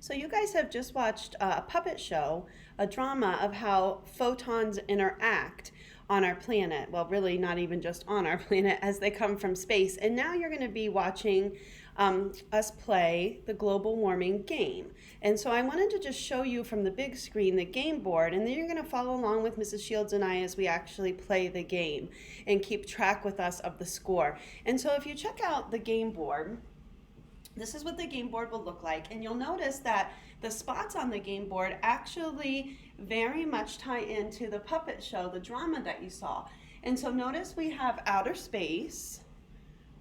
So you guys have just watched a puppet show, a drama of how photons interact on our planet. Well, really not even just on our planet as they come from space. And now you're going to be watching us play the global warming game. And so I wanted to just show you from the big screen the game board, and then you're going to follow along with Mrs. Shields and I as we actually play the game and keep track with us of the score. And so if you check out the game board, this is what the game board will look like, and you'll notice that the spots on the game board actually very much tie into the puppet show, the drama that you saw. And so notice we have outer space,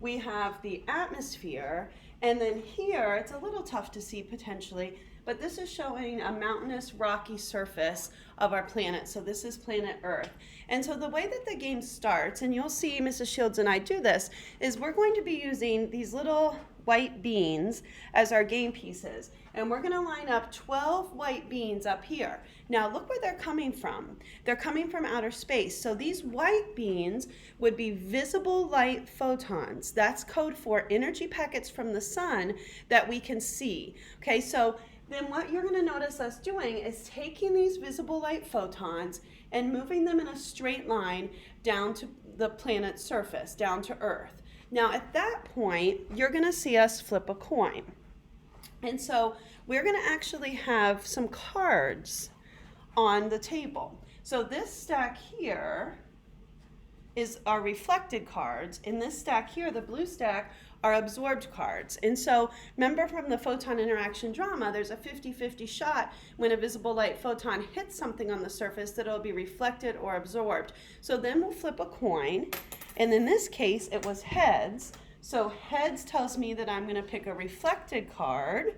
we have the atmosphere, and then here, it's a little tough to see potentially, but this is showing a mountainous rocky surface of our planet. So this is planet Earth. And so the way that the game starts, and you'll see Mrs. Shields and I do this, is we're going to be using these little white beans as our game pieces. And we're going to line up 12 white beans up here. Now look where they're coming from. They're coming from outer space. So these white beans would be visible light photons. That's code for energy packets from the sun that we can see. Okay, so then what you're going to notice us doing is taking these visible light photons and moving them in a straight line down to the planet's surface, down to Earth. Now at that point, you're going to see us flip a coin. And so we're going to actually have some cards on the table. So this stack here is our reflected cards. In this stack here, the blue stack, are absorbed cards. And so remember from the photon interaction drama, there's a 50-50 shot when a visible light photon hits something on the surface that it'll be reflected or absorbed. So then we'll flip a coin, and in this case it was heads. So heads tells me that I'm going to pick a reflected card,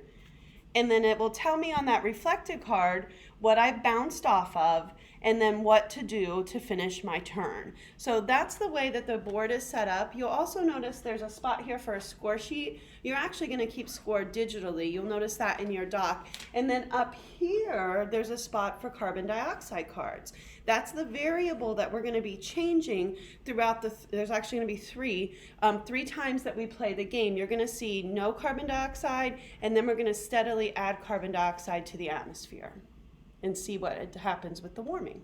and then it will tell me on that reflected card what I bounced off of and then what to do to finish my turn. So that's the way that the board is set up. You'll also notice there's a spot here for a score sheet. You're actually going to keep score digitally. You'll notice that in your dock. And then up here, there's a spot for carbon dioxide cards. That's the variable that we're going to be changing throughout there's actually going to be three times that we play the game. You're going to see no carbon dioxide, and then we're going to steadily add carbon dioxide to the atmosphere and see what happens with the warming.